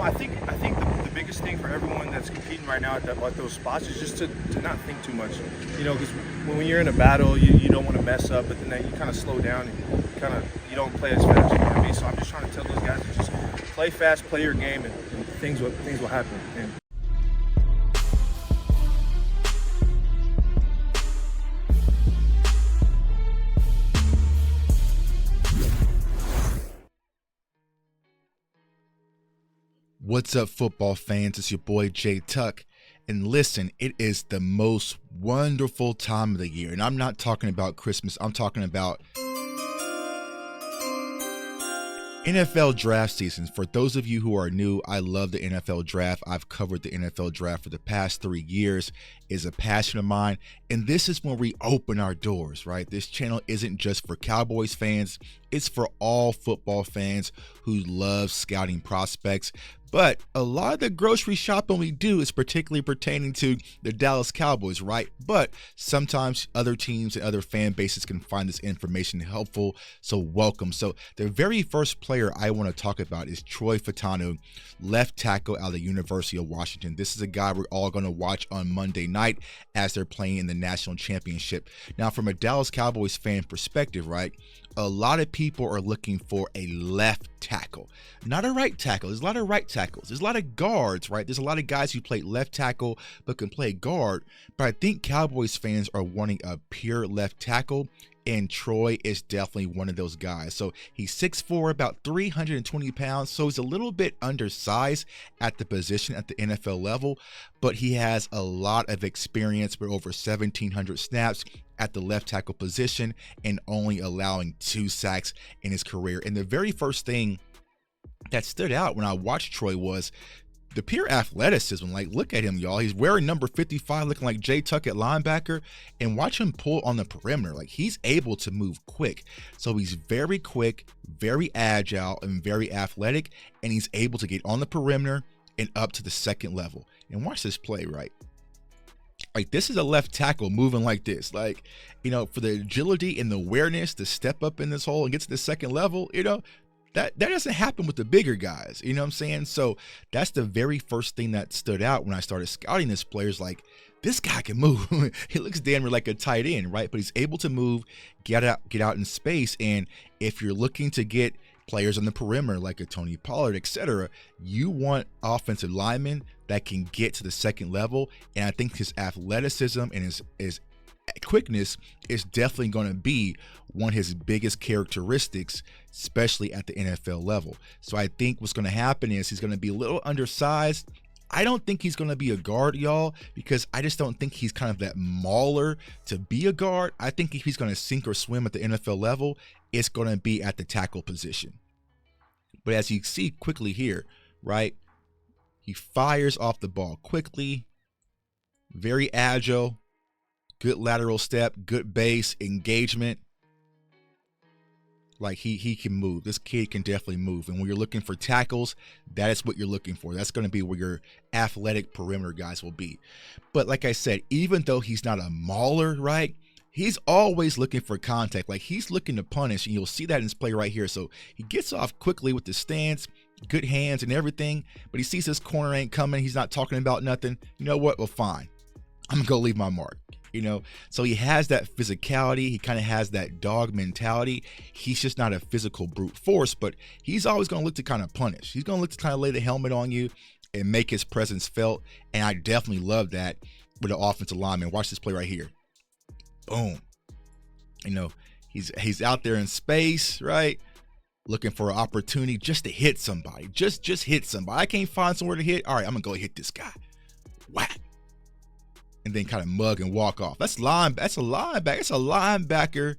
I think the biggest thing for everyone that's competing right now at those spots is just to not think too much. Because when you're in a battle, you don't want to mess up, but then you kind of slow down and you don't play as fast. You know what I mean? So I'm just trying to tell those guys to just play fast, play your game, and things will happen. And What's up, football fans? It's your boy Jay Tuck. And listen, it is the most wonderful time of the year. And I'm not talking about Christmas. I'm talking about NFL draft season. For those of you who are new, I love the NFL draft. I've covered the NFL draft for the past 3 years. It's a passion of mine. And this is when we open our doors, right? This channel isn't just for Cowboys fans. It's for all football fans who love scouting prospects. But a lot of the grocery shopping we do is particularly pertaining to the Dallas Cowboys, right? But sometimes other teams and other fan bases can find this information helpful, so welcome. So the very first player I want to talk about is Troy Fautanu, left tackle out of the University of Washington. This is a guy we're all going to watch on Monday night as they're playing in the national championship. Now, from a Dallas Cowboys fan perspective, right, a lot of people are looking for a left tackle, not a right tackle. There's a lot of right tackles. There's a lot of guards, right? There's a lot of guys who play left tackle but can play guard. But I think Cowboys fans are wanting a pure left tackle, and Troy is definitely one of those guys. So he's 6'4", about 320 pounds. So he's a little bit undersized at the position at the NFL level, but he has a lot of experience with over 1,700 snaps at the left tackle position and only allowing 2 sacks in his career. And the very first thing that stood out when I watched Troy was the pure athleticism. Like, look at him, y'all. He's wearing number 55, looking like Jay Tuck at linebacker, and watch him pull on the perimeter. Like, he's able to move quick. So he's very quick, very agile, and very athletic, and he's able to get on the perimeter and up to the second level. And watch this play, right? Like, this is a left tackle moving like this. Like, for the agility and the awareness to step up in this hole and get to the second level, that doesn't happen with the bigger guys. You know what I'm saying? So that's the very first thing that stood out when I started scouting this player. Is like, this guy can move. He looks damn near like a tight end, right? But he's able to move, get out in space. And if you're looking to get players on the perimeter like a Tony Pollard, etc., you want offensive linemen that can get to the second level. And I think his athleticism and his quickness is definitely going to be one of his biggest characteristics, especially at the NFL level. So I think what's going to happen is he's going to be a little undersized. I don't think he's going to be a guard, y'all, because I just don't think he's kind of that mauler to be a guard. I think if he's going to sink or swim at the NFL level, it's going to be at the tackle position. But as you see quickly here, right, he fires off the ball quickly, very agile, good lateral step, good base, engagement. Like, he can move. This kid can definitely move. And when you're looking for tackles, that is what you're looking for. That's going to be where your athletic perimeter guys will be. But like I said, even though he's not a mauler, right, he's always looking for contact. Like, he's looking to punish, and you'll see that in his play right here. So he gets off quickly with the stance, good hands and everything, but he sees his corner ain't coming. He's not talking about nothing. You know what? Well, fine. I'm going to go leave my mark. So he has that physicality. He kind of has that dog mentality. He's just not a physical brute force, but he's always going to look to kind of punish. He's going to look to kind of lay the helmet on you and make his presence felt. And I definitely love that with the offensive lineman. Watch this play right here. Boom. He's out there in space, right? Looking for an opportunity just to hit somebody. Just hit somebody. I can't find somewhere to hit. All right, I'm going to go hit this guy. Whack. And then kind of mug and walk off. That's a linebacker. It's a linebacker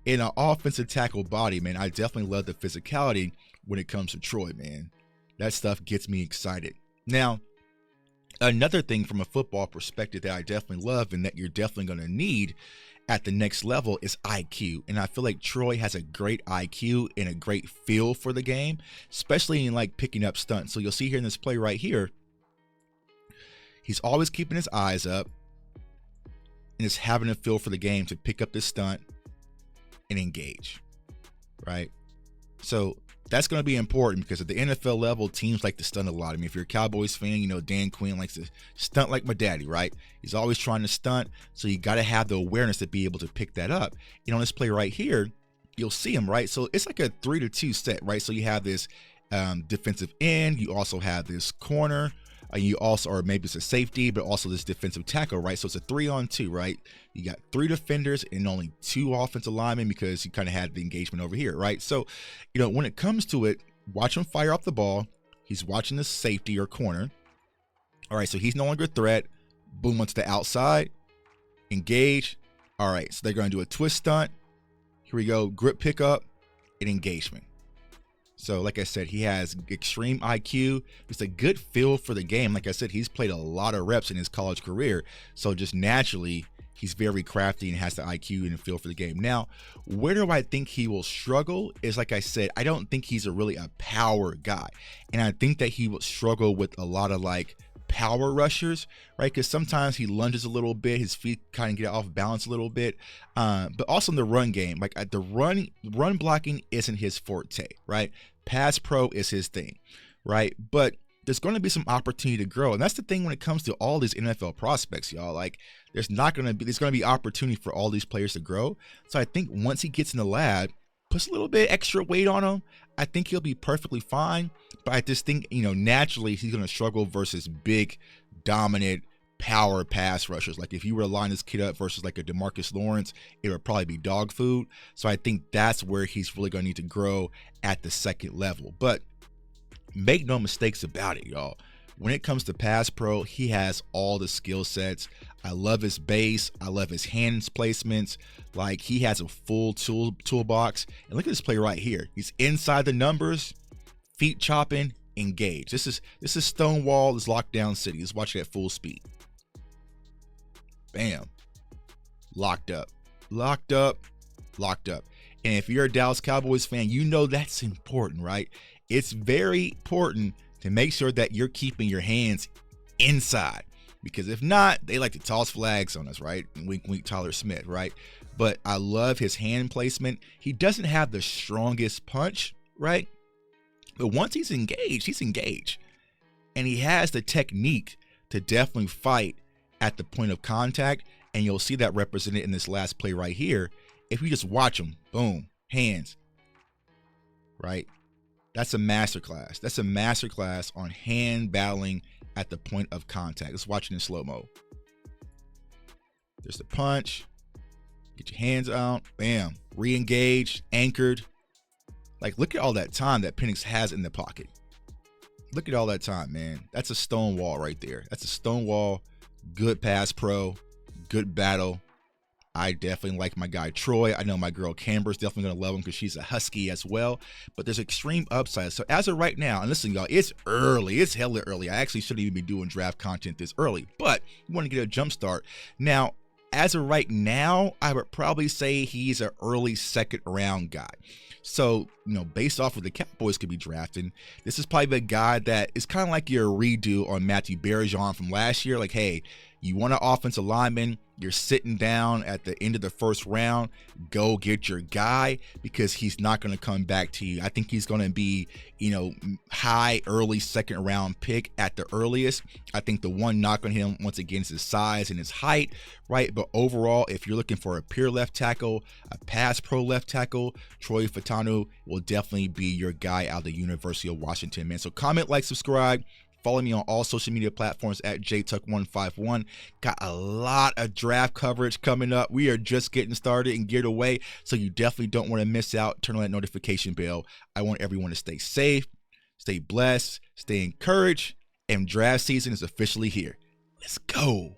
in an offensive tackle body, man. I definitely love the physicality when it comes to Troy, man. That stuff gets me excited. Now, another thing from a football perspective that I definitely love and that you're definitely going to need at the next level is IQ. And I feel like Troy has a great IQ and a great feel for the game, especially in like picking up stunts. So you'll see here in this play right here, he's always keeping his eyes up and is having a feel for the game to pick up this stunt and engage, right? So that's going to be important because at the NFL level, teams like to stunt a lot. I mean, if you're a Cowboys fan, you know Dan Quinn likes to stunt like my daddy, right? He's always trying to stunt, so you got to have the awareness to be able to pick that up. You know, on this play right here, you'll see him, right? So it's like a 3-2 set, right? So you have this defensive end, you also have this corner, you also, or maybe it's a safety, but also this defensive tackle, right? So it's a 3-on-2, right? You got 3 defenders and only 2 offensive linemen because you kind of had the engagement over here, right? So, you know, when it comes to it, watch him fire off the ball. He's watching the safety or corner. All right, so he's no longer a threat. Boom, onto the outside. Engage. All right, so they're going to do a twist stunt. Here we go. Grip pickup and engagement. So like I said, he has extreme IQ. It's a good feel for the game. Like I said, he's played a lot of reps in his college career. So just naturally, he's very crafty and has the IQ and the feel for the game. Now, where do I think he will struggle is, like I said, I don't think he's really a power guy. And I think that he will struggle with a lot of like power rushers, right? Because sometimes he lunges a little bit, his feet kind of get off balance a little bit, but also in the run game, like the run blocking isn't his forte, right? Pass pro is his thing, right? But there's going to be some opportunity to grow, and that's the thing when it comes to all these NFL prospects, y'all. Like there's going to be opportunity for all these players to grow. So I think once he gets in the lab, puts a little bit extra weight on him, I think he'll be perfectly fine. But I just think, you know, naturally he's going to struggle versus big, dominant, power pass rushers. Like if you were to line this kid up versus like a DeMarcus Lawrence, it would probably be dog food. So I think that's where he's really going to need to grow at the second level. But make no mistakes about it, y'all. When it comes to pass pro, he has all the skill sets. I love his base. I love his hands placements. Like he has a full toolbox. And look at this play right here. He's inside the numbers, feet chopping, engage. This is Stonewall, this lockdown city. Let's watch it at full speed. Bam. Locked up. Locked up. Locked up. And if you're a Dallas Cowboys fan, you know that's important, right? It's very important to make sure that you're keeping your hands inside, because if not, they like to toss flags on us, right? Wink, wink, Tyler Smith, right? But I love his hand placement. He doesn't have the strongest punch, right? But once he's engaged. And he has the technique to definitely fight at the point of contact. And you'll see that represented in this last play right here. If you just watch him, boom, hands, right? That's a masterclass. That's a masterclass on hand battling at the point of contact. Let's watch it in slow-mo. There's the punch. Get your hands out. Bam. Re-engaged. Anchored. Like, look at all that time that Penix has in the pocket. Look at all that time, man. That's a Stonewall right there. That's a Stonewall. Good pass pro. Good battle. I definitely like my guy Troy. I know my girl Camber's definitely going to love him because she's a Husky as well. But there's extreme upside. So as of right now, and listen, y'all, it's early. It's hella early. I actually shouldn't even be doing draft content this early. But you want to get a jump start. Now, as of right now, I would probably say he's an early second round guy. So, you know, based off of the Cowboys could be drafting, this is probably the guy that is kind of like your redo on Matthew Bergeron from last year. Like, hey, you want an offensive lineman, you're sitting down at the end of the first round, go get your guy, because he's not going to come back to you. I think he's going to be, you know, high, early second round pick at the earliest. I think the one knock on him, once again, is his size and his height, right? But overall, if you're looking for a pure left tackle, a pass pro left tackle, Troy Fautanu will definitely be your guy out of the University of Washington, man. So comment, like, subscribe. Follow me on all social media platforms at JTuck151. Got a lot of draft coverage coming up. We are just getting started and geared away, so you definitely don't want to miss out. Turn on that notification bell. I want everyone to stay safe, stay blessed, stay encouraged, and draft season is officially here. Let's go.